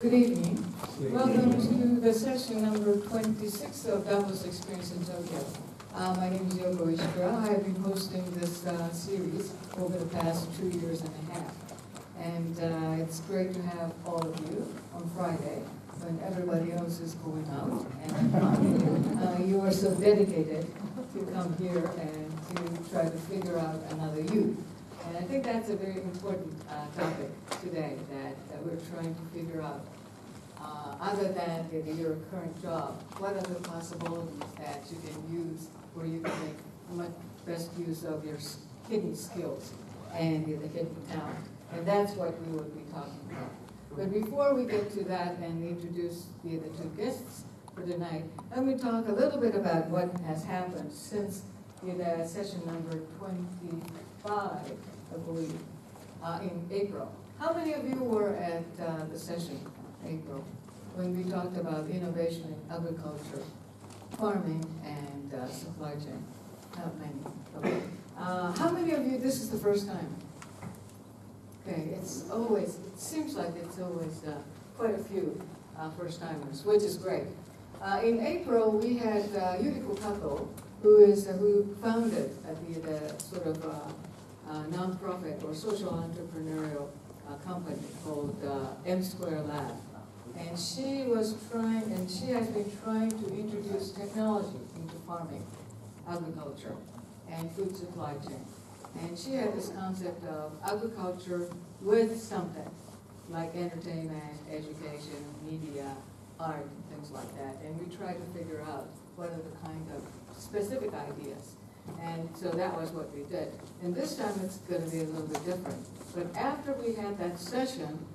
Good evening. Welcome to the session number 26 of Davos Experience in Tokyo. My name is Yoko Ishikura. I have been hosting this series over the past 2 years and a half. And it's great to have all of you on Friday when everybody else is going out. And you are so dedicated to come here and to try to figure out another you. And I think that's a very important topic today that we're trying to figure out. Other than your current job, what are the possibilities that you can use where you can make much best use of your hidden skills and the hidden talent? And that's what we will be talking about. But before we get to that and introduce the two guests for tonight, let me talk a little bit about what has happened since the session number 25, I believe, in April. How many of you were at the session in April when we talked about innovation in agriculture, farming, and supply chain? Not many. Okay. How many of you, this is the first time? Okay, it seems like it's always quite a few first-timers, which is great. In April, we had Yuriko Kato, who founded the sort of nonprofit or social entrepreneurial company called M Square Lab. And she has been trying to introduce technology into farming, agriculture, and food supply chain. And she had this concept of agriculture with something, like entertainment, education, media, art, things like that. And we tried to figure out what are the kind of specific ideas. And so that was what we did. And this time it's going to be a little bit different. But after we had that session,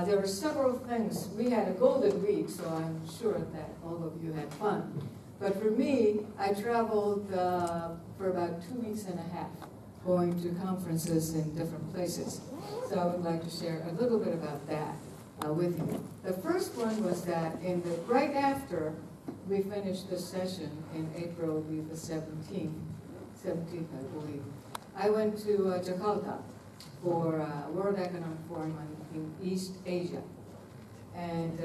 there were several things. We had a golden week, so I'm sure that all of you had fun. But for me, I traveled for about 2 weeks and a half, going to conferences in different places. So I would like to share a little bit about that with you. The first one was that right after we finished the session in April the 17th, I believe, I went to Jakarta for World Economic Forum in East Asia. And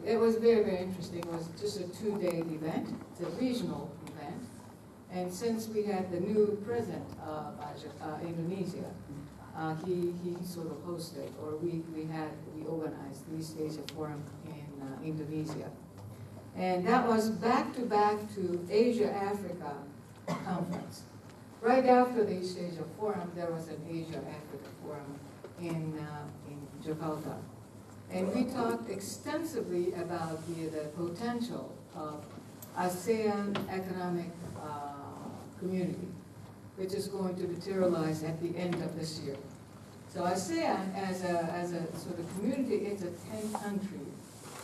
it was very, very interesting. It was just a 2-day event. It's a regional event. And since we had the new president of Indonesia, he sort of hosted, or we organized the East Asia Forum in Indonesia. And that was back-to-back to Asia-Africa conference. Right after the East Asia Forum, there was an Asia-Africa Forum in Jakarta. And we talked extensively about the potential of ASEAN economic community, which is going to materialize at the end of this year. So ASEAN, as a sort of community, it's a 10-country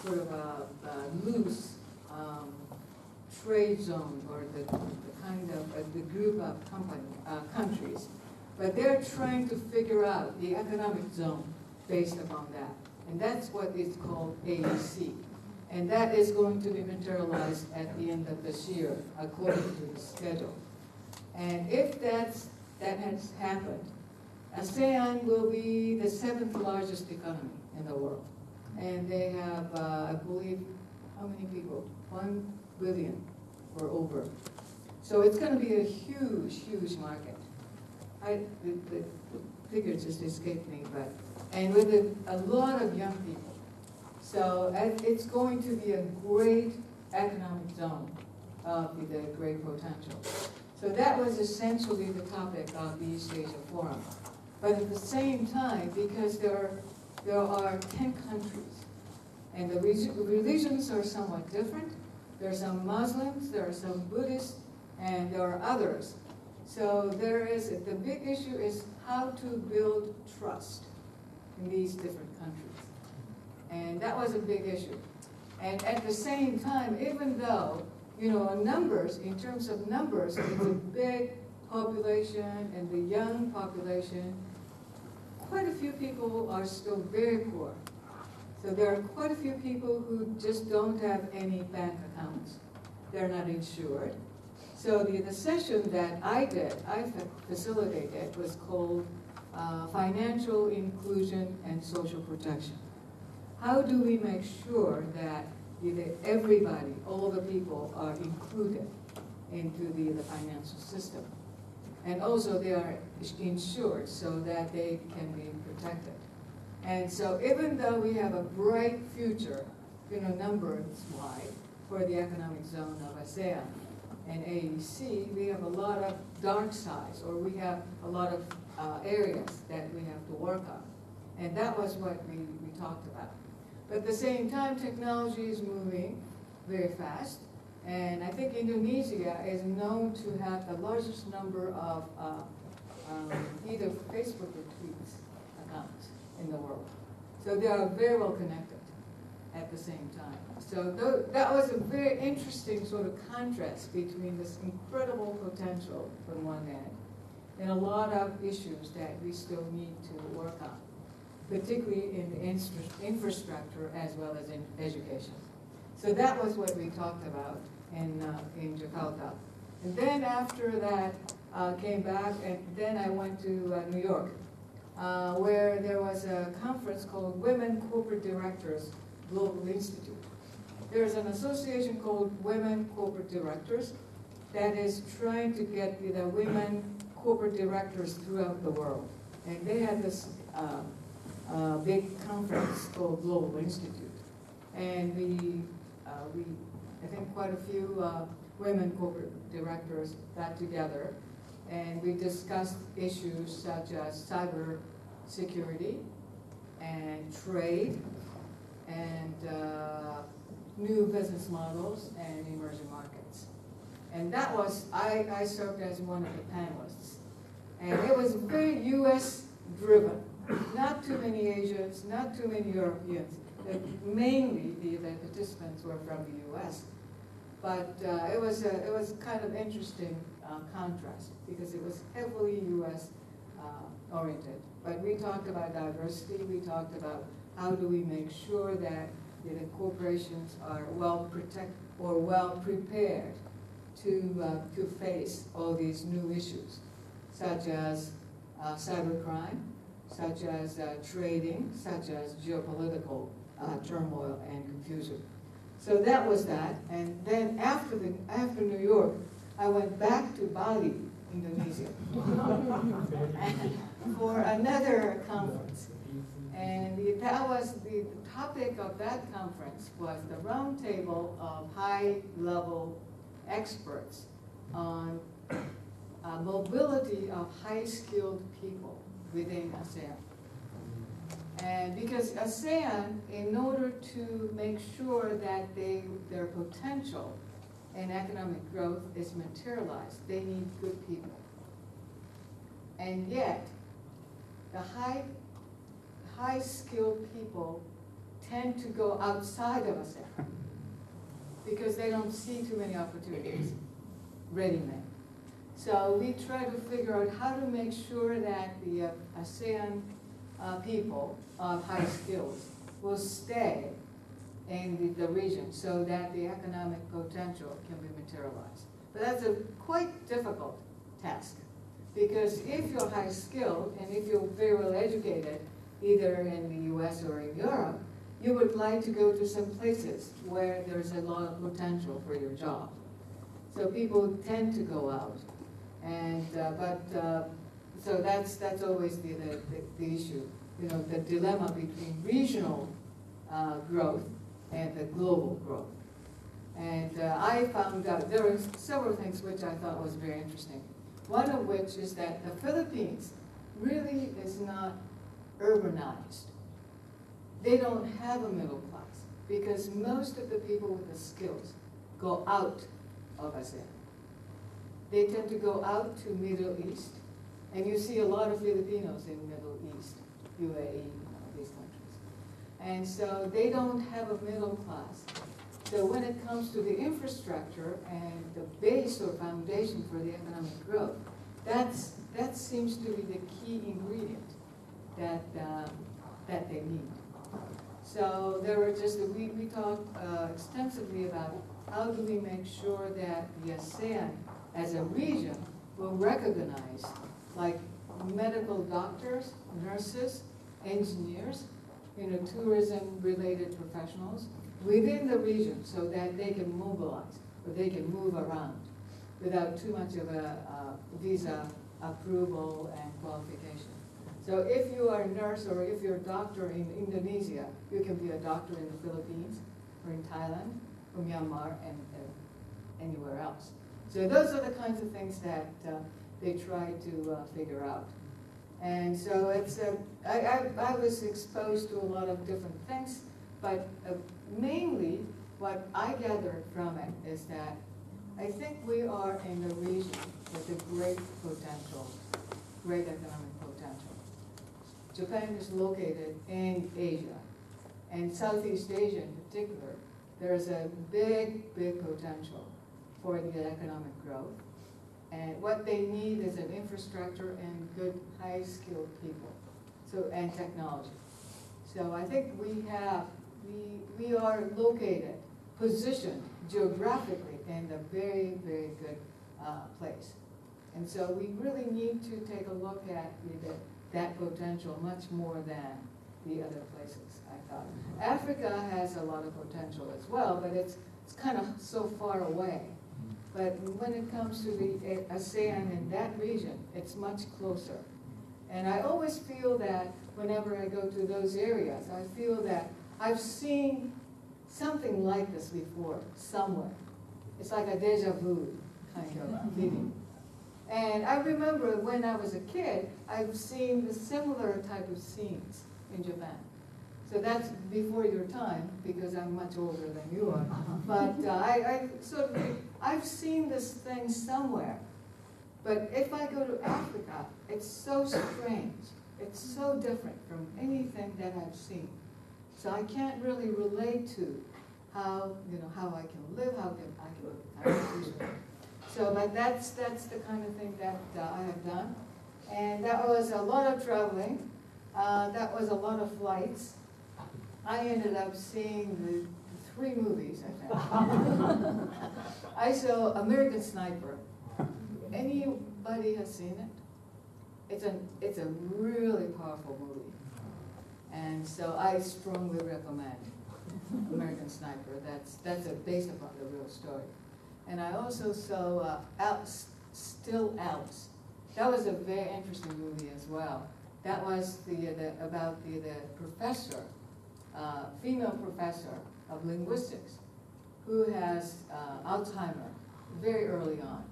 sort of a loose trade zone, or the kind of the group of countries. But they're trying to figure out the economic zone based upon that. And that's what is called AEC. And that is going to be materialized at the end of this year, according to the schedule. And if that has happened, ASEAN will be the 7th largest economy in the world. And they have, I believe, how many people? 1 billion or over. So it's going to be a huge, huge market. The figure just escaped me, and with a lot of young people. So it's going to be a great economic zone of the great potential. So that was essentially the topic of the East Asia Forum. But at the same time, because there are 10 countries, and the religions are somewhat different. There are some Muslims, there are some Buddhists, and there are others. So the big issue is how to build trust in these different countries. And that was a big issue. And at the same time, even though, numbers, in terms of numbers, it's a big population and the young population, quite a few people are still very poor. So there are quite a few people who just don't have any bank accounts. They're not insured. So the session that I facilitated was called Financial Inclusion and Social Protection. how do we make sure that everybody, all the people are included into the financial system? And also they are insured so that they can be protected. And so even though we have a bright future, numbers-wise, for the economic zone of ASEAN and AEC, we have a lot of dark sides, or we have a lot of areas that we have to work on. And that was what we talked about. But at the same time, technology is moving very fast. And I think Indonesia is known to have the largest number of either Facebook or tweets accounts in the world. So they are very well connected at the same time. So that was a very interesting sort of contrast between this incredible potential from one end and a lot of issues that we still need to work on, particularly in the infrastructure as well as in education. So that was what we talked about in Jakarta. And then after that, came back, and then I went to New York, where there was a conference called Women Corporate Directors Global Institute. There's an association called Women Corporate Directors that is trying to get the women corporate directors throughout the world. And they had this big conference called Global Institute. And I think quite a few women corporate directors got together, and we discussed issues such as cyber security and trade and new business models and emerging markets. And that was, I served as one of the panelists. And it was very US driven. Not too many Asians, not too many Europeans. Mainly the participants were from the US. But it was kind of interesting contrast because it was heavily US oriented. But we talked about diversity, we talked about how do we make sure that the corporations are well protected or well prepared to face all these new issues, such as cybercrime, such as trading, such as geopolitical turmoil and confusion. So that was that. And then after New York, I went back to Bali, Indonesia, for another conference. And that was the topic of that conference was the roundtable of high-level experts on mobility of high-skilled people within ASEAN. And because ASEAN, in order to make sure that their potential in economic growth is materialized, they need good people. And yet, the high-skilled people tend to go outside of ASEAN because they don't see too many opportunities ready-made. So we try to figure out how to make sure that the ASEAN people of high skills will stay in the region so that the economic potential can be materialized. But that's a quite difficult task because if you're high skilled and if you're very well educated, either in the US or in Europe, you would like to go to some places where there's a lot of potential for your job. So people tend to go out. And, so that's always the issue, the dilemma between regional growth and the global growth. And I found out there were several things which I thought was very interesting. One of which is that the Philippines really is not urbanized. They don't have a middle class because most of the people with the skills go out of ASEAN. They tend to go out to Middle East, and you see a lot of Filipinos in Middle East, UAE, these countries. And so they don't have a middle class. So when it comes to the infrastructure and the base or foundation for the economic growth, that seems to be the key ingredient that they need. So there were we talked extensively about how do we make sure that the ASEAN as a region will recognize like medical doctors, nurses, engineers, tourism-related professionals within the region so that they can mobilize or they can move around without too much of a visa approval and qualification. So if you are a nurse or if you're a doctor in Indonesia, you can be a doctor in the Philippines or in Thailand or Myanmar and anywhere else. So those are the kinds of things that they try to figure out. And so it's I was exposed to a lot of different things, but mainly what I gathered from it is that I think we are in a region with a great potential, great economic potential. Japan is located in Asia, and Southeast Asia in particular. There's a big, big potential for the economic growth. And what they need is an infrastructure and good, high-skilled people, and technology. So I think we are located, positioned geographically in a very, very good place. And so we really need to take a look at that potential much more than the other places, I thought. Africa has a lot of potential as well, but it's kind of so far away. But when it comes to the ASEAN in that region, it's much closer. And I always feel that whenever I go to those areas, I feel that I've seen something like this before, somewhere. It's like a deja vu kind of feeling. And I remember when I was a kid, I've seen the similar type of scenes in Japan. So that's before your time, because I'm much older than you are. But I've seen this thing somewhere. But if I go to Africa, it's so strange. It's so different from anything that I've seen. So I can't really relate to how I can live, how I can do. So, but that's the kind of thing that I have done. And that was a lot of traveling. That was a lot of flights. I ended up seeing the 3 movies, I think. I saw American Sniper. Anybody has seen it? It's a really powerful movie. And so I strongly recommend American Sniper. That's based upon the real story. And I also saw Still Alice. That was a very interesting movie as well. That was about the professor, female professor of linguistics, who has Alzheimer very early on,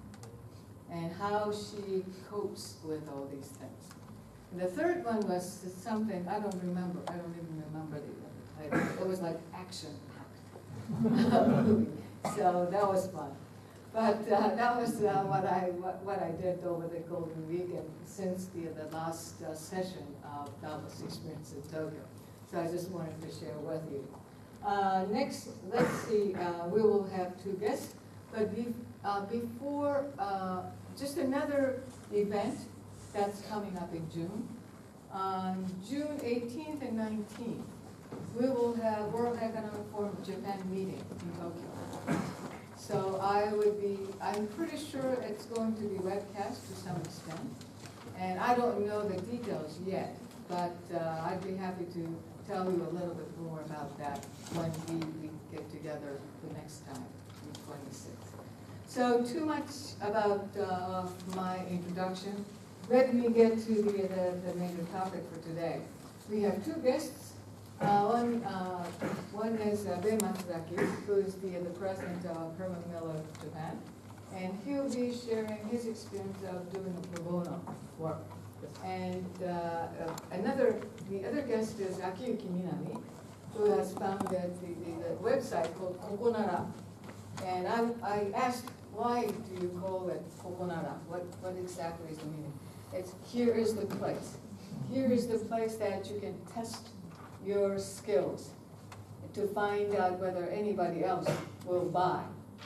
and how she copes with all these things. And the third one was something I don't remember. I don't even remember the title. It was like action-packed movie. So that was fun. But that was what I did over the Golden Week and since the last session of Davos experience in Tokyo. So I just wanted to share with you. Next, let's see, we will have 2 guests. But before, just another event that's coming up in June. On June 18th and 19th, we will have World Economic Forum Japan meeting in Tokyo. So I'm pretty sure it's going to be webcast to some extent. And I don't know the details yet, but I'd be happy to tell you a little bit more about that when we get together the next time, in 26th. So too much about my introduction. Let me get to the major topic for today. We have 2 guests. One is Ben Matsuzaki, who is the president of Herman Miller Japan, and he'll be sharing his experience of doing a pro bono work. And the other guest is Akiyuki Minami, who has founded the website called Copanera. And I asked, why do you call it Copanera? What exactly is the meaning? Here is the place. Here is the place that you can test your skills to find out whether anybody else will buy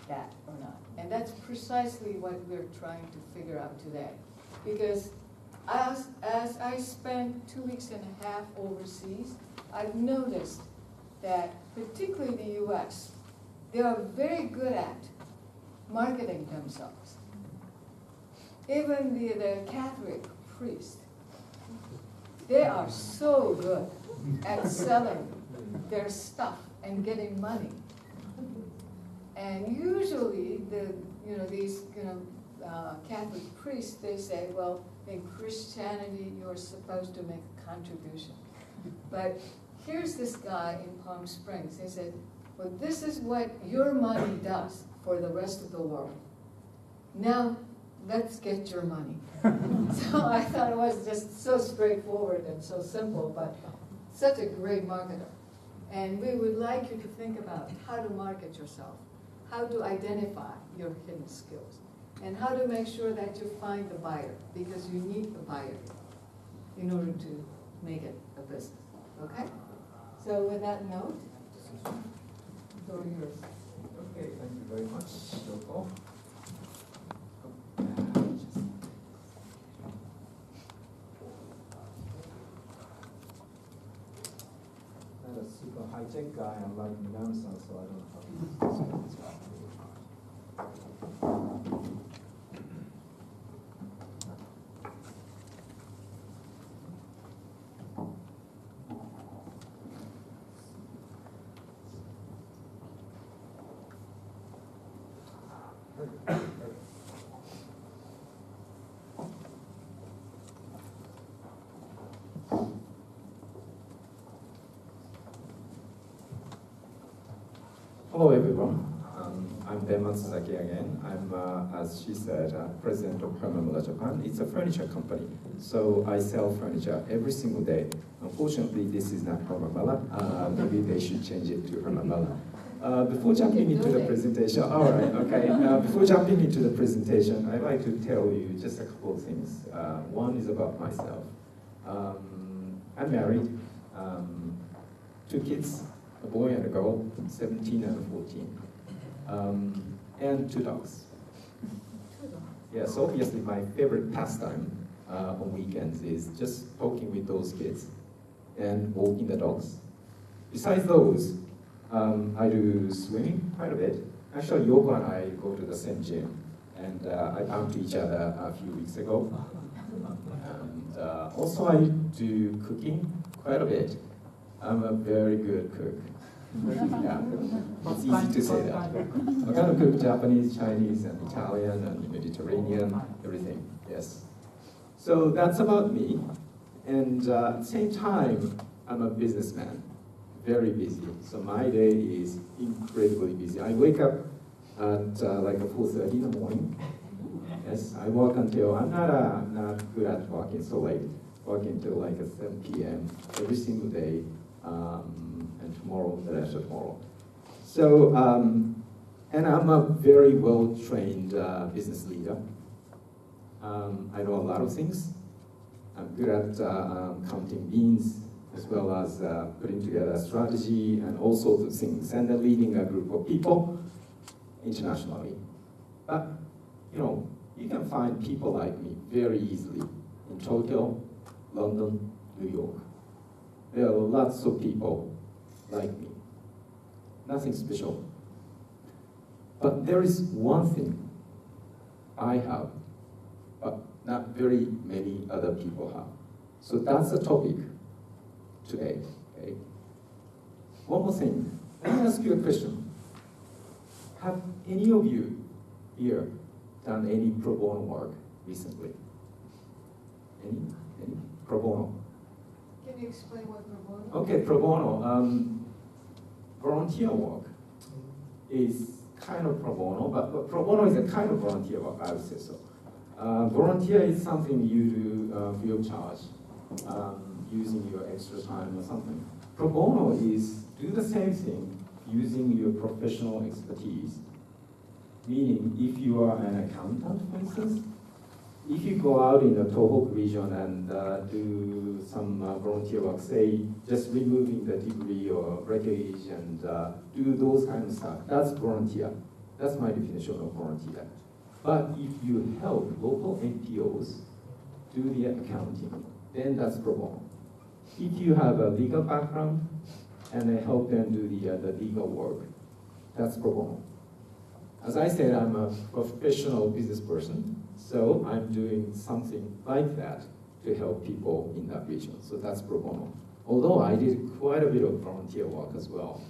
that or not. And that's precisely what we're trying to figure out today. Because as I spent 2 weeks and a half overseas, I've noticed that particularly the US, they are very good at marketing themselves. Even the Catholic priest, They are so good at selling their stuff and getting money. And usually these Catholic priests, they say, well, in Christianity you're supposed to make a contribution. But here's this guy in Palm Springs. He said, well, this is what your money does for the rest of the world. Now, let's get your money. So I thought it was just so straightforward and so simple, but such a great marketer. And we would like you to think about how to market yourself, how to identify your hidden skills, and how to make sure that you find the buyer, because you need the buyer in order to make it a business. Okay? So with that note, it's all yours. Okay, thank you very much, Yoko. Not a super high-tech guy, I'm like Namsan, so I don't know how to use this. Hello everyone, I'm Ben Matsusaki again. I'm, as she said, president of Copanera Japan. It's a furniture company, so I sell furniture every single day. Unfortunately, this is not Copanera. Maybe they should change it to Copanera. Before jumping into the presentation, all right, okay. Before jumping into the presentation, I'd like to tell you just a couple of things. One is about myself. I'm married, 2 kids. A boy and a girl, 17 and 14, and 2 dogs. Yes, obviously my favorite pastime on weekends is just talking with those kids and walking the dogs. Besides those, I do swimming quite a bit. Actually, Yoko and I go to the same gym, and I bumped each other a few weeks ago. And also I do cooking quite a bit. I'm a very good cook. Yeah, it's easy to say that. I kind of cook Japanese, Chinese, and Italian, and Mediterranean, everything, yes. So that's about me. And at the same time, I'm a businessman, very busy. So my day is incredibly busy. I wake up at like 4:30 in the morning. Yes, I work until, I'm not good at working so late. Working until like 7 p.m. every single day. And tomorrow, the rest of tomorrow. So, and I'm a very well-trained business leader. I know a lot of things. I'm good at counting beans, as well as putting together a strategy and all sorts of things, and then leading a group of people internationally. But, you can find people like me very easily in Tokyo, London, New York. There are lots of people like me. Nothing special. But there is one thing I have, but not very many other people have. So that's the topic today. Okay? One more thing. Let me ask you a question. Have any of you here done any pro bono work recently? Any? Pro bono? Can you explain what pro bono? Okay, pro bono. Volunteer work is kind of pro bono, but pro bono is a kind of volunteer work, I would say so. Volunteer is something you do free of charge, using your extra time or something. Pro bono is do the same thing using your professional expertise. Meaning, if you are an accountant, for instance, if you go out in the Tohoku region and do some volunteer work, say just removing the debris or wreckage and do those kind of stuff, that's volunteer. That's my definition of volunteer. But if you help local NPOs do the accounting, then that's pro bono. If you have a legal background and help them do the legal work, that's pro bono. As I said, I'm a professional business person, so I'm doing something like that to help people in that region. So that's pro bono. Although I did quite a bit of volunteer work as well.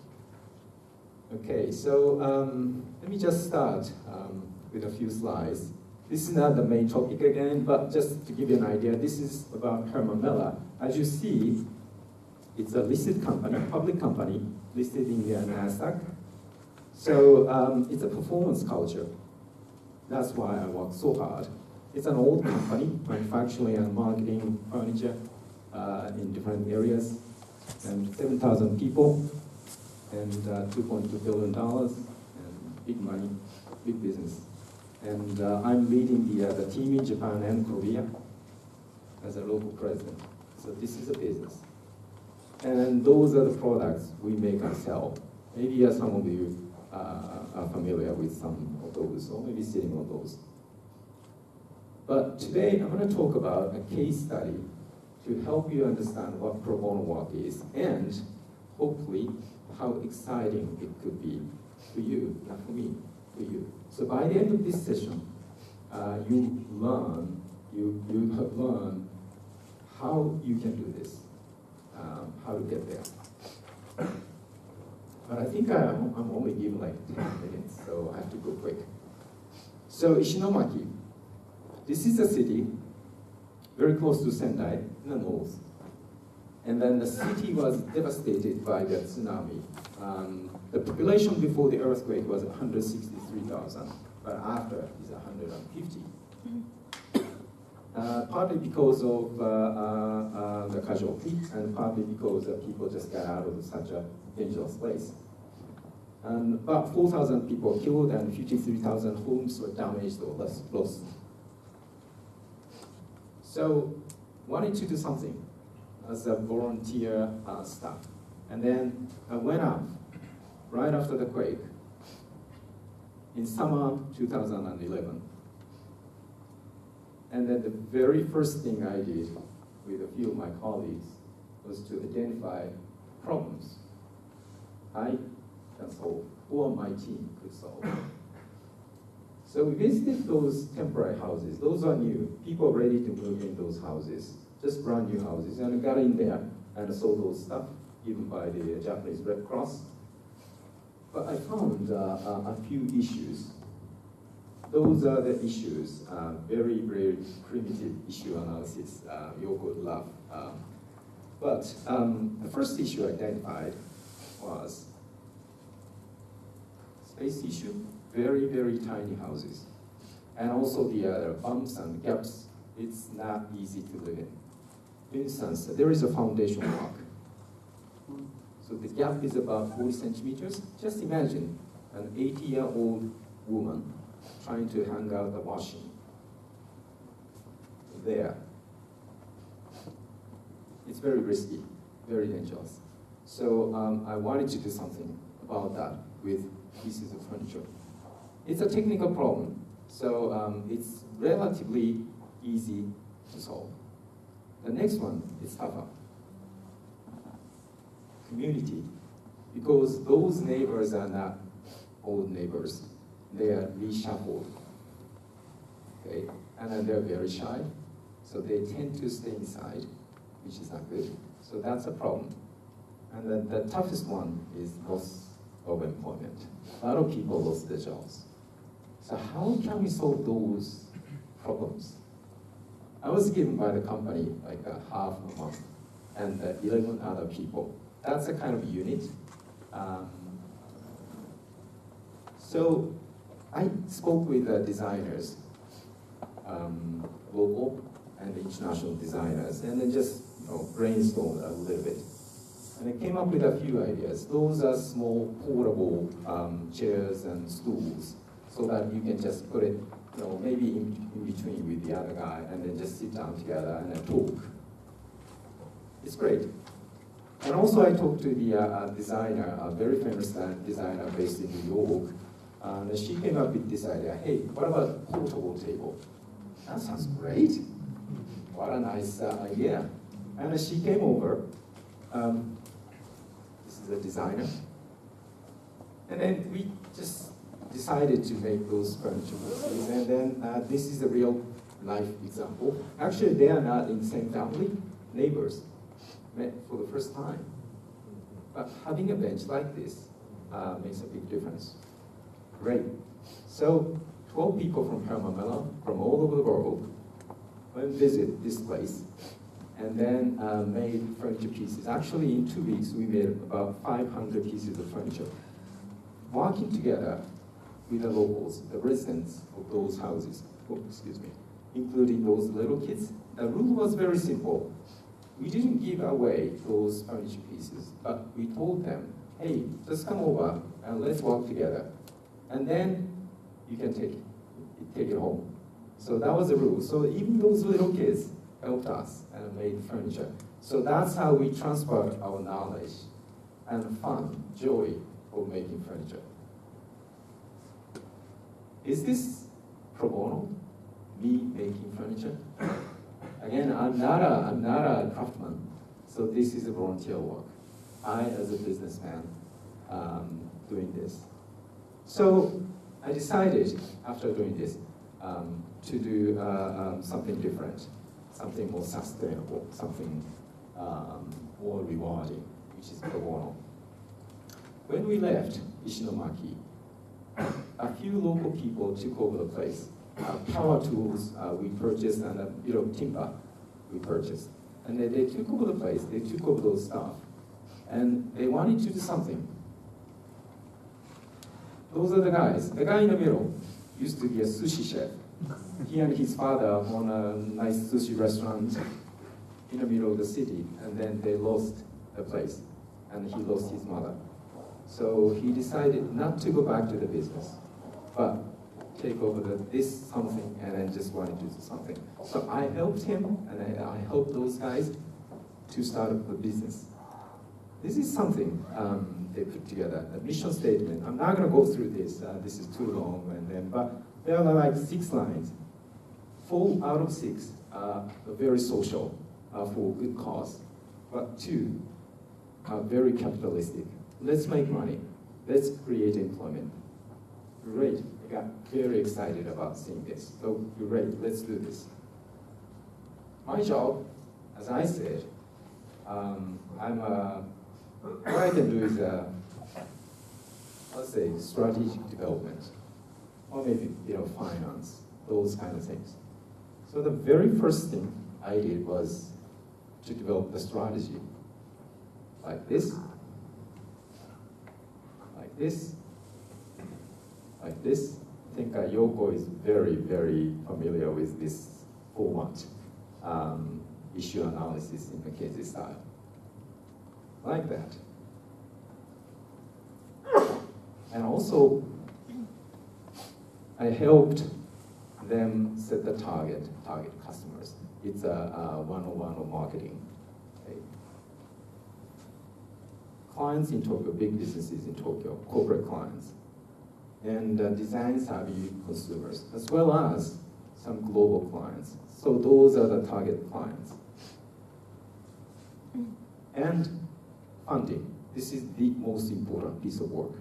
Okay, so let me just start with a few slides. This is not the main topic again, but just to give you an idea, this is about Herman Miller. As you see, it's a listed company, public company, listed in the NASDAQ. So it's a performance culture. That's why I work so hard. It's an old company, manufacturing and marketing furniture in different areas, and 7,000 people, and $2.2 billion, and big money, big business. And I'm leading the team in Japan and Korea as a local president. So this is a business. And those are the products we make and sell. Maybe some of you are familiar with some of those, or maybe sitting on those. But today I'm going to talk about a case study to help you understand what pro bono work is, and hopefully how exciting it could be for you, not for me, for you. So by the end of this session, you have learned how you can do this, how to get there. But I think I'm only given like 10 minutes, so I have to go quick. So Ishinomaki, this is a city very close to Sendai in the north. And then the city was devastated by the tsunami. The population before the earthquake was 163,000, but after is 150. Partly because of the casualty, and partly because people just got out of such a dangerous place. And about 4,000 people killed and 53,000 homes were damaged or lost. So, wanted to do something as a volunteer staff. And then I went up right after the quake in summer 2011. And then the very first thing I did with a few of my colleagues was to identify problems I can solve, or my team could solve. So we visited those temporary houses. Those are new. People ready to move in those houses, just brand new houses. And I got in there and saw those stuff given by the Japanese Red Cross. But I found a few issues. Those are the issues, very, very primitive issue analysis. You could laugh. But the first issue I identified was space issue, very, very tiny houses. And also the bumps and gaps, it's not easy to live in. For instance, there is a foundation block. So the gap is about 40 centimeters. Just imagine an 80-year-old woman trying to hang out the washing there. It's very risky, very dangerous. So I wanted to do something about that with pieces of furniture. It's a technical problem, so it's relatively easy to solve. The next one is tougher. Community, because those neighbors are not old neighbors. They are reshuffled, okay? And then they're very shy, so they tend to stay inside, which is not good. So that's a problem. And then the toughest one is loss of employment. A lot of people lost their jobs. So how can we solve those problems? I was given by the company like half a month and 11 other people. That's a kind of unit. So I spoke with designers, local and international designers, and then just brainstormed a little bit. And I came up with a few ideas. Those are small portable chairs and stools, so that you can just put it, maybe in between with the other guy, and then just sit down together and then talk. It's great. And also I talked to the designer, a very famous designer based in New York, and she came up with this idea, hey, what about a portable table? That sounds great. What a nice idea. And she came over. This is a designer. And then we just decided to make those furniture pieces. And then this is a real life example. Actually, they are not in the same family, neighbors, met for the first time. But having a bench like this makes a big difference. Great. So 12 people from Copanera, from all over the world, went visit this place and then made furniture pieces. Actually, in 2 weeks, we made about 500 pieces of furniture. Working together with the locals, the residents of those houses, including those little kids. The rule was very simple. We didn't give away those furniture pieces, but we told them, hey, just come over and let's work together. And then you can take it home. So that was the rule. So even those little kids helped us and made furniture. So that's how we transferred our knowledge and fun, joy of making furniture. Is this pro bono? Me making furniture? Again, I'm not a craftsman, so this is a volunteer work. I, as a businessman, doing this. So I decided, after doing this, to do something different, something more sustainable, something more rewarding, which is pro bono. When we left Ishinomaki, a few local people took over the place. Power tools we purchased and a bit of timber we purchased. And they took over the place, they took over those stuff. And they wanted to do something. Those are the guys. The guy in the middle used to be a sushi chef. He and his father own a nice sushi restaurant in the middle of the city. And then they lost the place. And he lost his mother. So he decided not to go back to the business, but take over this something and then just wanted to do something. So I helped him and I helped those guys to start up the business. This is something they put together, a mission statement. I'm not going to go through this. This is too long, but there are like 6 lines. 4 out of 6 are very social for good cause, but 2 are very capitalistic. Let's make money. Let's create employment. Great. I got very excited about seeing this. So great, let's do this. My job, as I said, what I can do is, let's say, strategic development, or maybe finance, those kind of things. So the very first thing I did was to develop the strategy, like this, like this, like this. I think Yoko is very, very familiar with this format, issue analysis in McKinsey style. Like that. And also, I helped them set the target customers. It's a one-on-one of marketing. Okay. Clients in Tokyo, big businesses in Tokyo, corporate clients, and design-savvy consumers, as well as some global clients. So those are the target clients. And funding. This is the most important piece of work.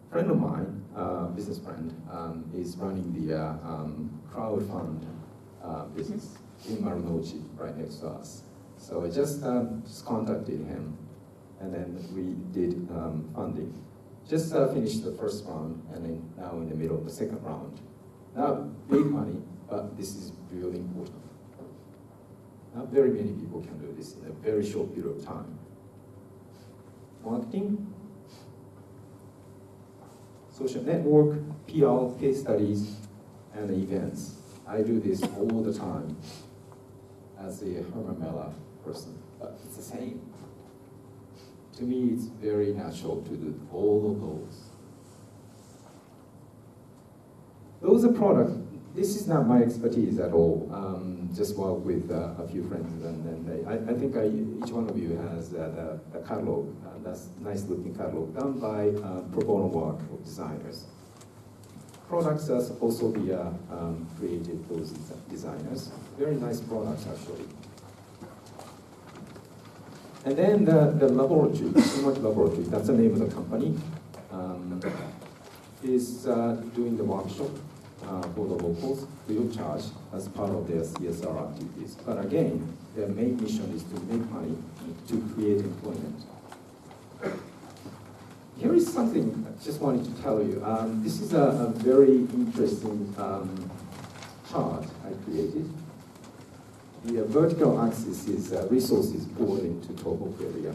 A friend of mine, business friend, is running the crowd fund business in Marunouchi, right next to us. So I just contacted him, and then we did funding. Just finished the first round, and then now in the middle of the second round. Not big money, but this is really important. Not very many people can do this in a very short period of time. Marketing, social network, PR, case studies, and events. I do this all the time as a Copanera person, but it's the same. To me, it's very natural to do all of those. Those are products. This is not my expertise at all. Just work with a few friends, and I think each one of you has a catalog. That's nice looking catalog done by pro bono work of designers. Products are supposed to be created those designers. Very nice products, actually. And then the laboratory, Smart Laboratory, that's the name of the company, is doing the workshop. for the locals free of charge as part of their CSR activities. But again, their main mission is to make money to create employment. Here is something I just wanted to tell you. This is a very interesting chart I created. The vertical axis is resources poured into total area,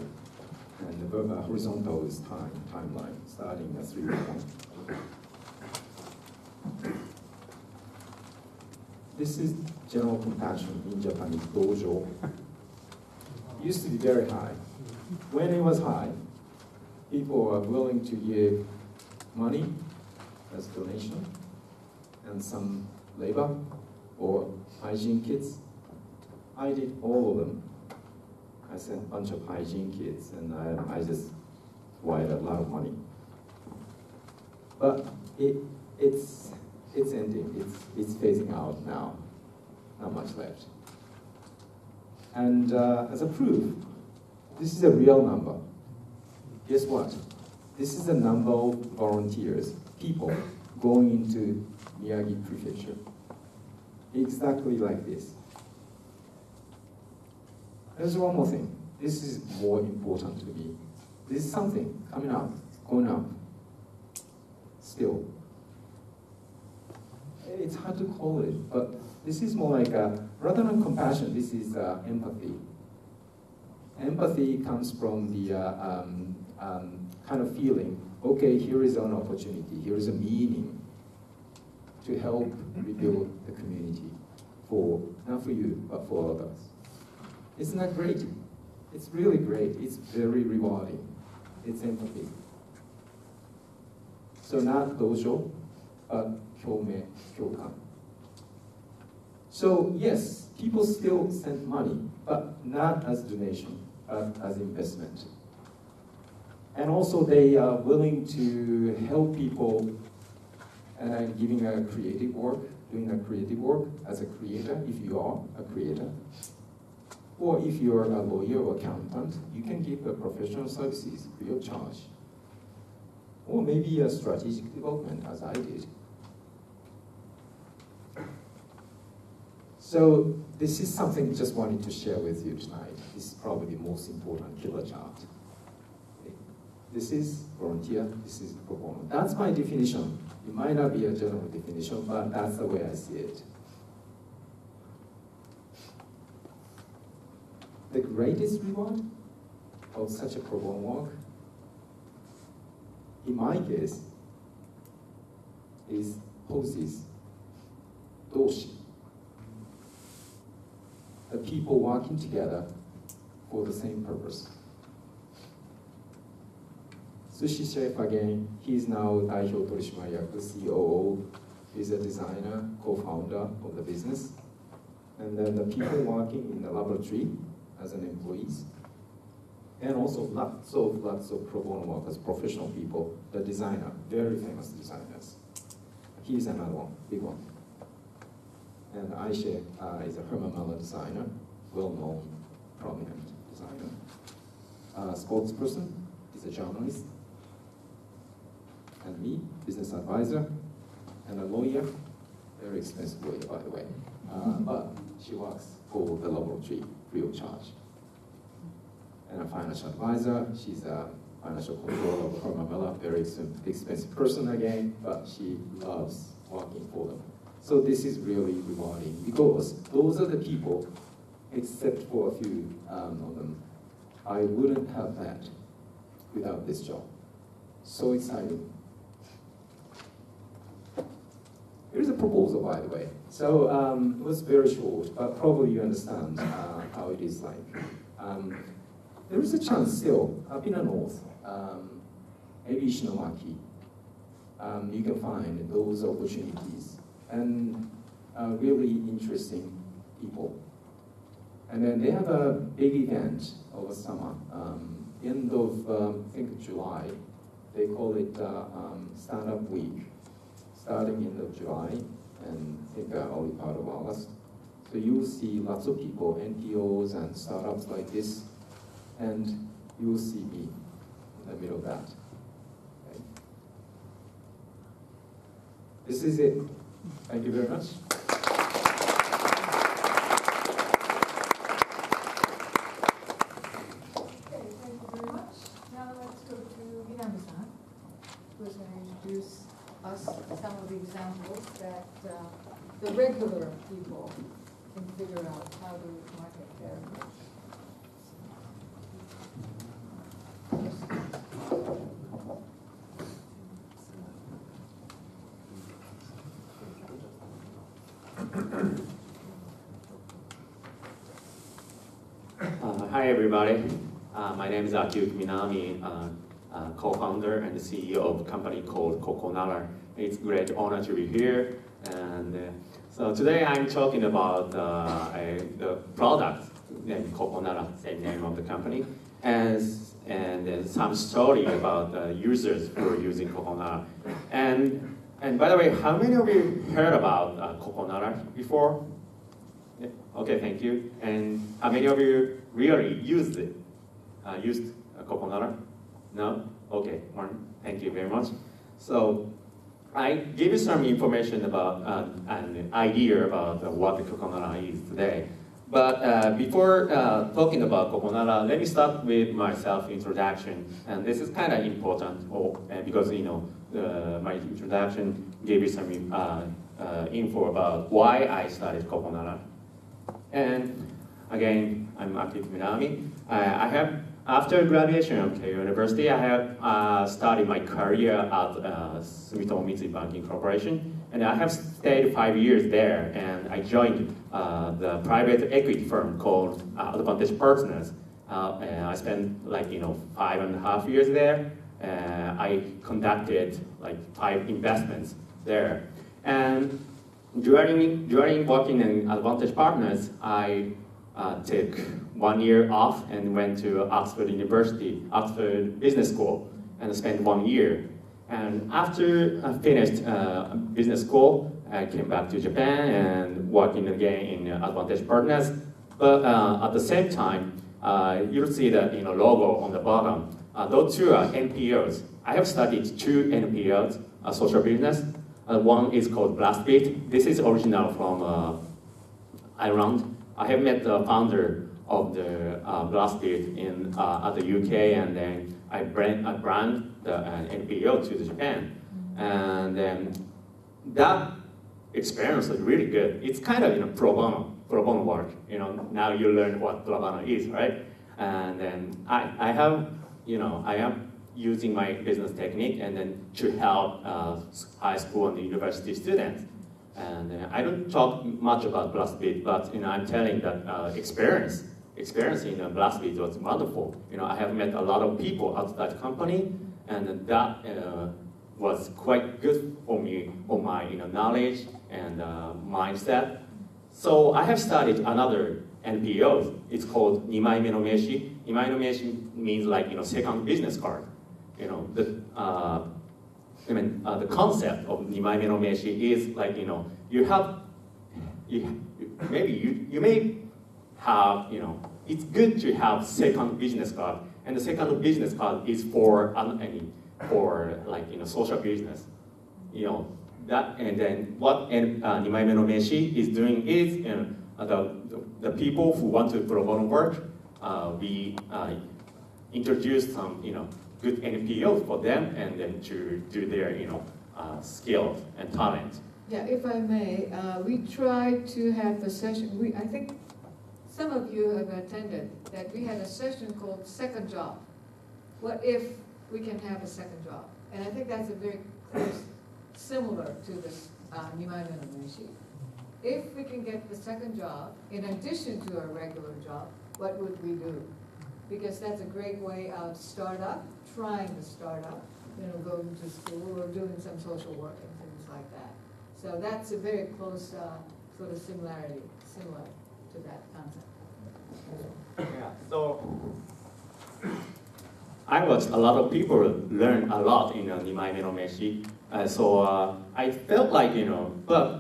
and the horizontal is timeline, starting at 3.1. This is general compassion in Japanese dojo. It used to be very high. When it was high, people are willing to give money as donation and some labor or hygiene kits. I did all of them. I sent a bunch of hygiene kits and I just wired a lot of money. But it's ending, it's phasing out now, not much left. And as a proof, this is a real number. Guess what? This is the number of volunteers, people going into Miyagi Prefecture. Exactly like this. There's one more thing. This is more important to me. This is something coming up, going up. Still. It's hard to call it, but this is more like, rather than compassion, this is empathy. Empathy comes from the kind of feeling, okay, here is an opportunity, here is a meaning to help rebuild the community for, not for you, but for others. Isn't that great? It's really great. It's very rewarding. It's empathy. So not dojo, but kyome, kyokan. So yes, people still send money, but not as donation, but as investment. And also they are willing to help people and giving a creative work, doing a creative work as a creator, if you are a creator. Or if you're a lawyer or accountant, you can give a professional services free of charge. Or maybe a strategic development, as I did. So this is something I just wanted to share with you tonight. This is probably the most important killer chart. This is volunteer, this is pro bono. That's my definition. It might not be a general definition, but that's the way I see it. The greatest reward of such a pro bono work, in my case, is hoses, doshi. The people working together for the same purpose. Sushi Chef again, he's now Daihyo Torishimaryaku, COO, he's a designer, co-founder of the business. And then the people working in the laboratory as an employees. And also lots of pro bono workers, professional people, the designer, very famous designers. He's another one, big one. And Aisha is a Herman designer, well-known, prominent designer. Spokesperson is a journalist. And me, business advisor, and a lawyer, very expensive lawyer, by the way. But she works for the laboratory free of charge. And a financial advisor, she's a financial controller of Herman, very expensive person again, but she loves working for them. So this is really rewarding because those are the people, except for a few of them, I wouldn't have that without this job. So exciting. Here's a proposal, by the way. So it was very short, but probably you understand how it is like. There is a chance still, up in the north, maybe Ishinomaki, you can find those opportunities and really interesting people. And then they have a big event over summer, end of, I think, July. They call it Stand-Up Week, starting end of July and I think early part of August. So you will see lots of people, NPOs and startups like this, and you will see me in the middle of that. Okay. This is it. Thank you very much. Okay, thank you very much. Now let's go to Minami-san, who's going to introduce us some of the examples that the regular people can figure out how to market their Hi everybody, my name is Akiyuki Minami, co-founder and CEO of a company called Copanera. It's a great honor to be here, and so today I'm talking about the product named Copanera, same name of the company, and some story about users who are using Copanera. And by the way, how many of you heard about Copanera before? Yeah. Okay, thank you. And how many of you really used it? Used Copanera? No? Okay, one. Thank you very much. So I give you some information about an idea about what the Copanera is today. But before talking about Copanera, let me start with my self-introduction. And this is kind of important because my introduction gave you some info about why I started Copanera. And again, I'm Akiyuki Minami. After graduation of Keio University, I have started my career at Sumitomo Mitsui Banking Corporation, and I have stayed 5 years there. And I joined the private equity firm called Advantage Partners. And I spent 5.5 years there. I conducted 5 investments there, and during working in Advantage Partners, I took 1 year off and went to Oxford University, Oxford Business School, and spent 1 year. And after I finished business school, I came back to Japan and working again in Advantage Partners. But at the same time, you'll see that logo on the bottom. Those two are NPOs. I have studied 2 NPOs, social business. One is called Blastbeat. This is original from Ireland. I have met the founder of the Blastbeat at the UK, and then I brand the NPO to Japan. And then that experience was really good. It's kind of pro bono work. Now you learn what pro bono is, right? And then I am using my business technique and then to help high school and university students. And I don't talk much about Blastbeat, but I'm telling that experience in Blastbeat was wonderful. I have met a lot of people at that company, and that was quite good for me, for my knowledge and mindset. So I have studied another NPO. It's called Nimaime no Meishi. Nimaime no Meishi means second business card. The concept of Nimaime no Meishi is you may have, it's good to have second business card, and the second business card is for social business. That, and then what Nimaime no Meishi is doing is the people who want to pro bono work, we introduce some good NPOs for them, and then to do their skills and talent. Yeah, if I may, we tried to have a session. I think some of you have attended that. We had a session called Second Job. What if we can have a second job? And I think that's a very close, similar to this Nimaime no Meishi. If we can get the second job in addition to our regular job, what would we do? Because that's a great way of startup, trying to start up, going to school or doing some social work and things like that. So that's a very close sort of similar to that concept. Yeah, so I watched a lot of people learn a lot in Nimaime no Meishi. So I felt like, but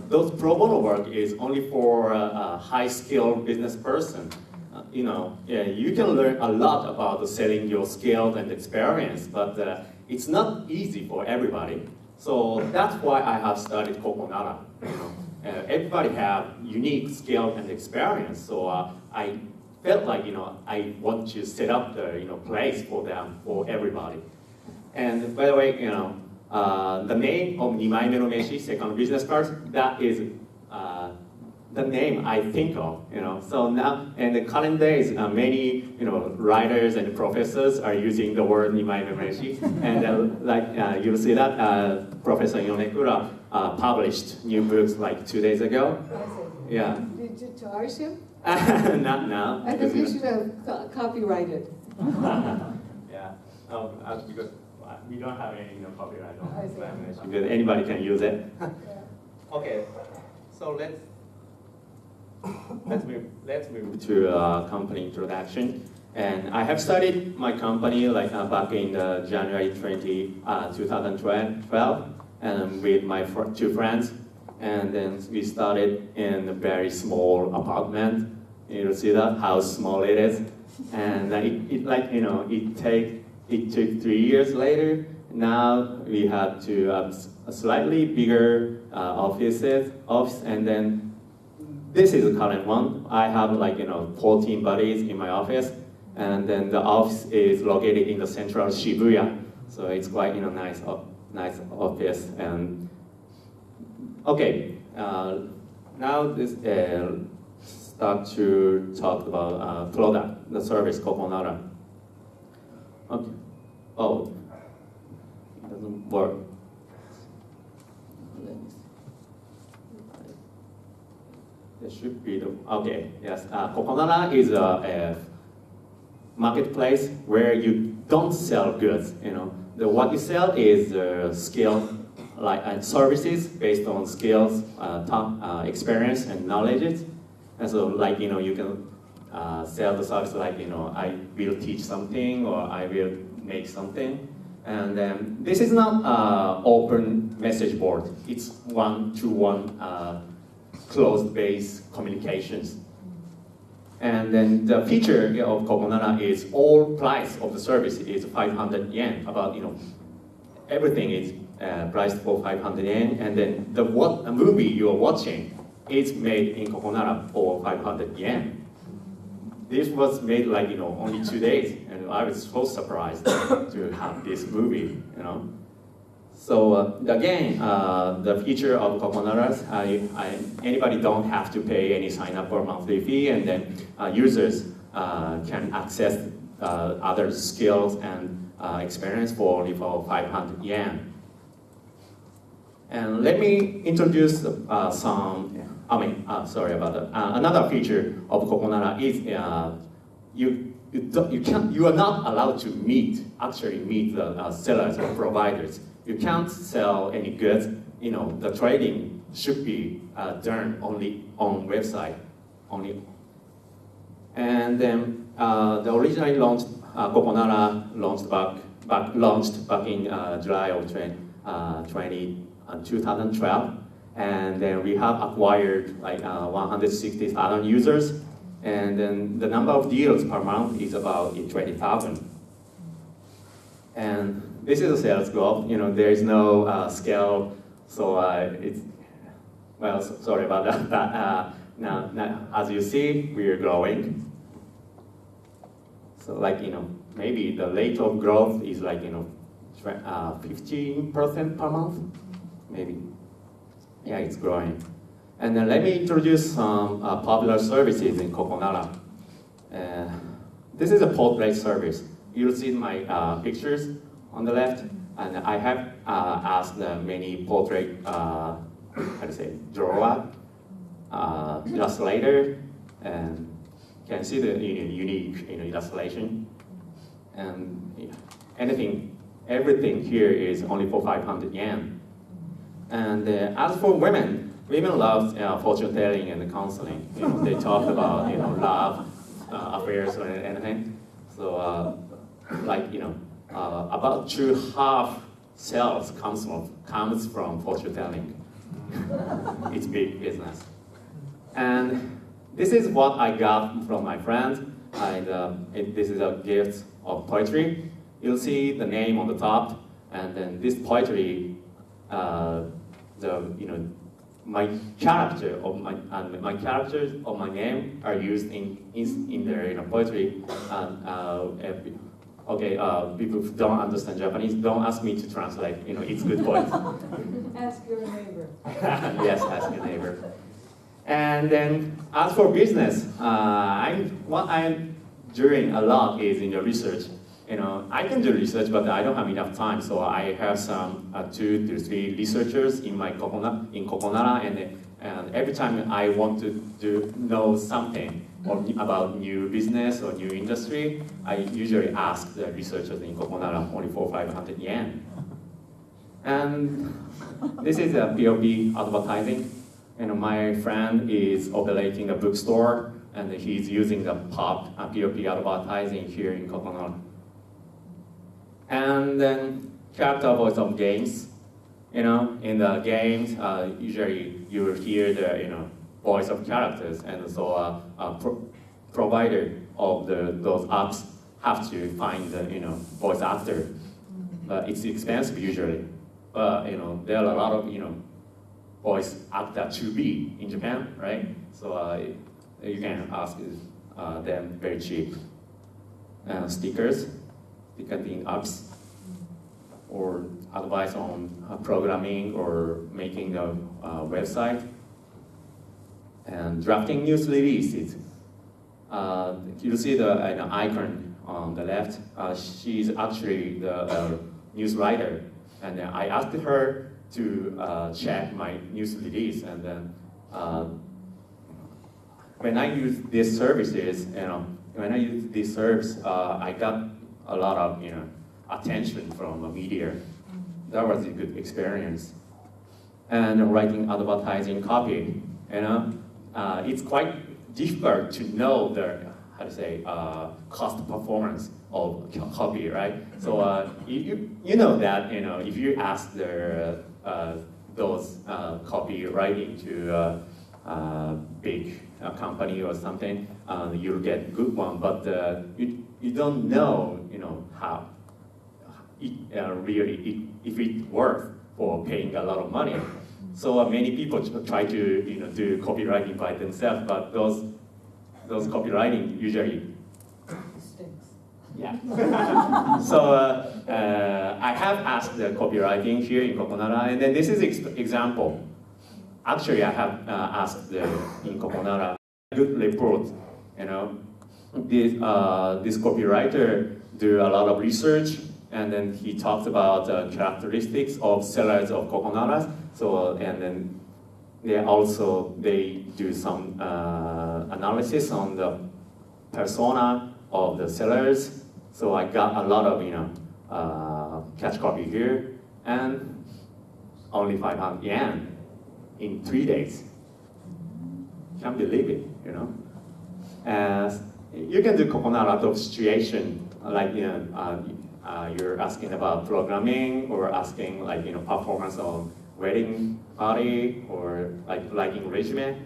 those pro bono work is only for a high-skilled business person. You can learn a lot about selling your skills and experience, but it's not easy for everybody. So that's why I have started Copanera. Everybody have unique skill and experience. So I felt like I want to set up the place for them, for everybody. And by the way, the name of 2枚目の名刺, second business card, that is the name I think of. So now in the current days, many writers and professors are using the word 2枚目の名刺, and like you'll see that Professor Yonekura published new books like 2 days ago. Yeah. Did you charge him? Not now. I think you should have copyrighted. Yeah. Because we don't have any copyright on I see. lamination, because anybody can use it. Okay. So let's move to company introduction. And I have started my company like back in January 2012, and with my two friends. And then we started in a very small apartment. You see that how small it is, and it took 3 years later. Now we have to a slightly bigger office, and then this is the current one. I have 14 buddies in my office, and then the office is located in the central Shibuya, so it's quite nice office. And okay, now this start to talk about product, the service Copanera. Okay. Oh, it doesn't work. There should be the, okay, yes. Copanera is a marketplace where you don't sell goods. What you sell is skill, and services based on skills, experience, and knowledge. And so, you can sell the service I will teach something, or I will make something. And this is not open message board. It's one-to-one closed-based communications. And then the feature of Copanera is all price of the service is 500 yen. About everything is priced for 500 yen, and then a movie you're watching is made in Copanera for 500 yen. This was made only 2 days, and I was so surprised to have this movie. So again, the feature of Copanera, anybody don't have to pay any sign-up or monthly fee, and then users can access other skills and experience for only for 500 yen. And let me introduce sorry about that. Another feature of Copanera is you are not allowed to actually meet the sellers or providers. You can't sell any goods. The trading should be done only on website only. And then the originally launched Copanera launched back in July of 2012, and then we have acquired 160,000 users, and then the number of deals per month is about 20,000. And this is a sales growth. There is no scale, so it's sorry about that. But now, as you see, we are growing. So maybe the rate of growth is 15% per month, maybe. Yeah, it's growing. And then let me introduce some popular services in Copanera. This is a portrait service. You'll see my pictures on the left, and I have asked many portrait, drawer, illustrator, and can see the unique illustration. And everything here is only for 500 yen. And as for women love fortune telling and counseling. They talk about love, affairs, or anything. So about 2/2 sales comes from fortune telling. It's big business. And this is what I got from my friend. This is a gift of poetry. You'll see the name on the top, and then this poetry my characters of my name are used in their poetry. And people who don't understand Japanese, don't ask me to translate. It's good point. Ask your neighbor. Yes, ask your neighbor. And then as for business, what I'm doing a lot is in the research. I can do research, but I don't have enough time. So I have some 2 to 3 researchers in Copanera, and every time I want to know something about new business or new industry, I usually ask the researchers in Copanera only for 500 yen. And this is a POP advertising. My friend is operating a bookstore, and he's using the POP advertising here in Copanera. And then character voice of games. In the games, usually you will hear the voice of characters, and so provider of those apps have to find the voice actor. But it's expensive usually. But there are a lot of voice actor to be in Japan, right? So you can ask them very cheap. Stickers, ticketing apps, or advice on programming or making a website, and drafting news releases. You see the icon on the left. She's actually the news writer, and then I asked her to check my news release, and then when I use these services, I got a lot of attention from the media. That was a good experience. And writing advertising copy, it's quite difficult to know the cost performance of copy, right? So you know that if you ask those copywriting to a big company or something, you'll get good one, but you don't know how if it works for paying a lot of money. So many people try to do copywriting by themselves, but those copywriting usually Stinks. yeah. So I have asked the copywriting here in Copanera, and then this is example. Actually, I have asked in Copanera good report. This copywriter do a lot of research, and then he talks about characteristics of sellers of Copanera. So and then they do some analysis on the persona of the sellers. So I got a lot of catch copy here, and only 500 yen in 3 days. Can't believe it, You can do Copanera out of situation, like you're asking about programming, or asking performance of wedding party, or liking resume.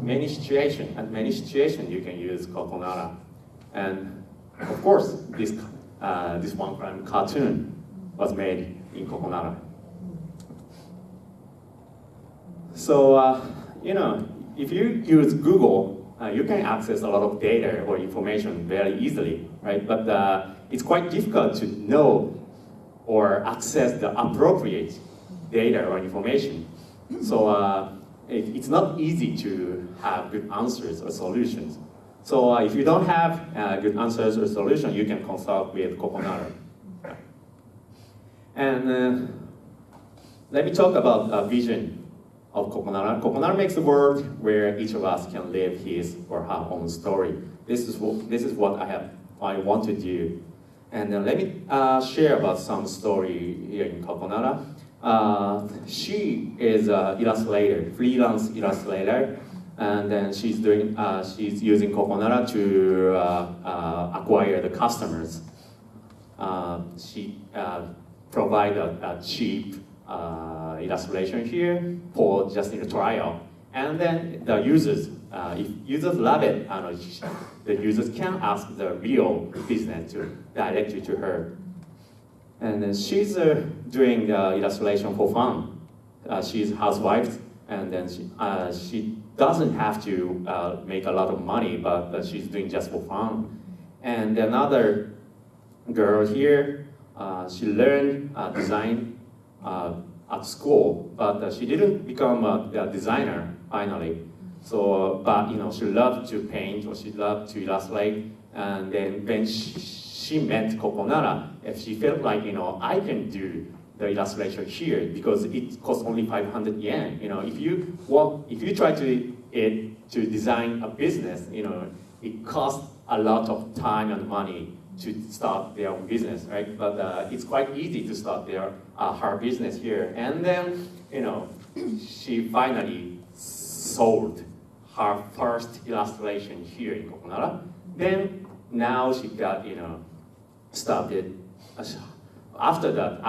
Many situations you can use Copanera. And of course, this one crime cartoon was made in Copanera. So if you use Google, you can access a lot of data or information very easily, right? But it's quite difficult to know or access the appropriate data or information. So it's not easy to have good answers or solutions. So if you don't have good answers or solutions, you can consult with Copanera. And let me talk about vision of Copanera. Copanera makes a world where each of us can live his or her own story. This is what I want to do. And let me share about some story here in Copanera. She is an illustrator, freelance illustrator, and then she's using Copanera to acquire the customers. She provides a cheap illustration here for just in a trial, and then the users, if users love it, the users can ask the real business directly to her. And she's doing illustration for fun. She's a housewife, and then she doesn't have to make a lot of money, but she's doing just for fun. And another girl here, she learned design at school, but she didn't become a designer finally. So, but she loved to paint, or she loved to illustrate. And then when she met Copanera, she felt like I can do the illustration here because it costs only 500 yen. If you try to design a business, it costs a lot of time and money to start their own business, right? But it's quite easy to start her business here. And then, she finally sold her first illustration here in Copanera. Then now she got, started. After that,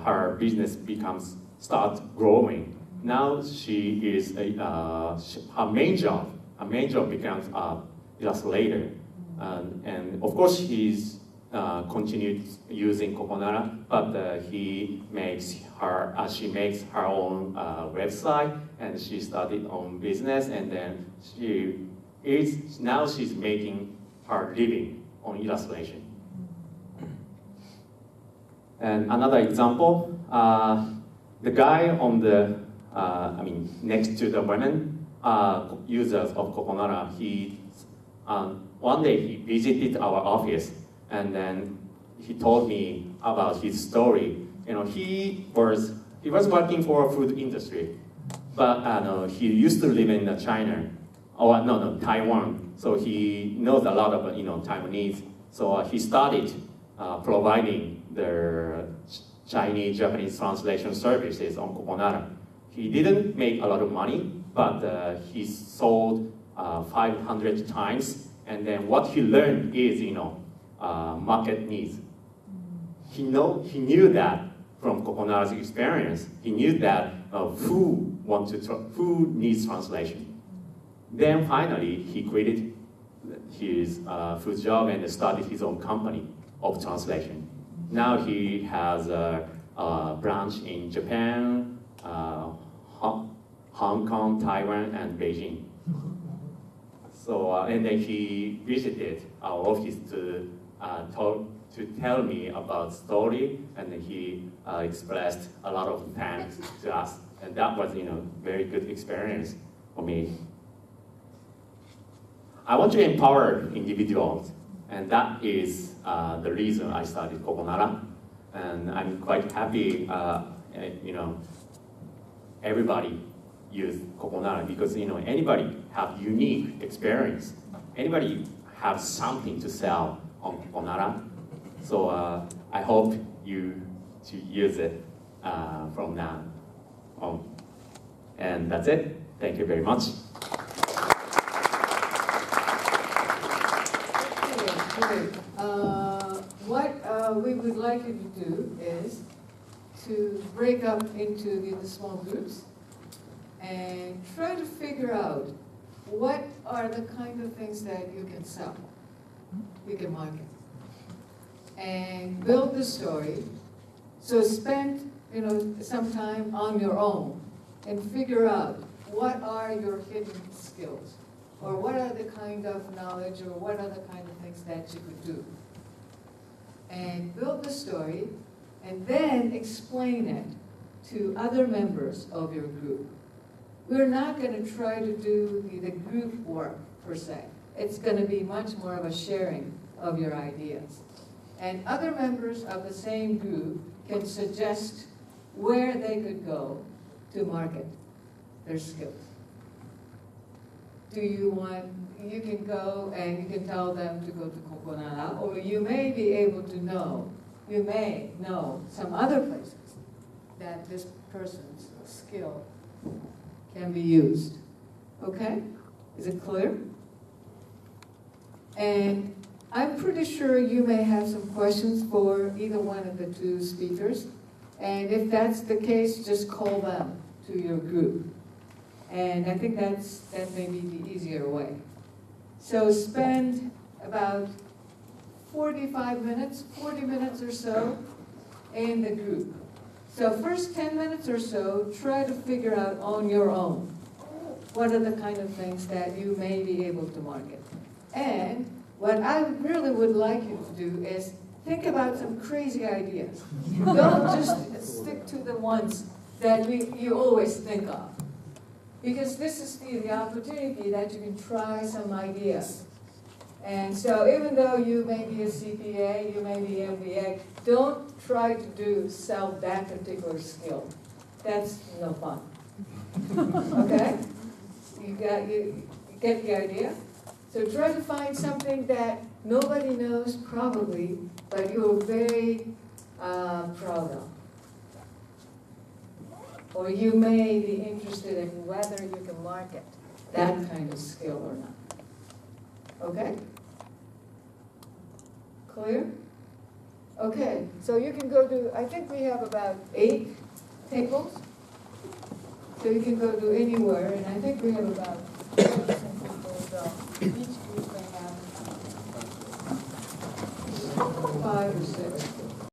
her business starts growing. Now she is her main job becomes illustrator. And of course, he's continued using Copanera, but she makes her own website, and she started own business, and then she's making her living on illustration. And another example, the guy on the next to the women users of Copanera, one day he visited our office, and then he told me about his story. He was working for a food industry, but he used to live in China, Taiwan. So he knows a lot of Taiwanese. So he started providing the Chinese Japanese translation services on Copanera. He didn't make a lot of money, but he sold 500 times. And then what he learned is, market needs. He knew that from Copanera's experience. He knew that who needs translation. Then finally, he quitted his food job and started his own company of translation. Now he has a branch in Japan, Hong Kong, Taiwan, and Beijing. So, and then he visited our office to tell me about story, and he expressed a lot of thanks to us, and that was very good experience for me. I want to empower individuals, and that is the reason I started Copanera, and I'm quite happy. Everybody use Copanera because anybody have unique experience. Anybody have something to sell on Copanera. So I hope you to use it from now on. And that's it. Thank you very much. Okay, what we would like you to do is to break up into the small groups and try to figure out what are the kind of things that you can sell, you can market, and build the story. So spend some time on your own and figure out what are your hidden skills, or what are the kind of knowledge, or what are the kind of things that you could do. And build the story, and then explain it to other members of your group. We're not going to try to do the group work, per se. It's going to be much more of a sharing of your ideas. And other members of the same group can suggest where they could go to market their skills. You can go and you can tell them to go to Copanera, or you may be able to know, you may know some other places that this person's skill can be used. Okay? Is it clear? And I'm pretty sure you may have some questions for either one of the two speakers. And if that's the case, just call them to your group. And I think that may be the easier way. So spend about 45 minutes, 40 minutes or so in the group. So first 10 minutes or so, try to figure out on your own what are the kind of things that you may be able to market. And what I really would like you to do is think about some crazy ideas. Don't just stick to the ones that you always think of. Because this is the opportunity that you can try some ideas. And so even though you may be a CPA, you may be MBA, don't try to sell that particular skill. That's no fun. Okay? You get the idea? So try to find something that nobody knows probably, but you're very proud of. Or you may be interested in whether you can market that kind of skill or not. Okay? Clear? Okay, so you can go to, I think we have about 8 tables. So you can go to anywhere, and I think we have about 6 people, so each group may have 5 or 6.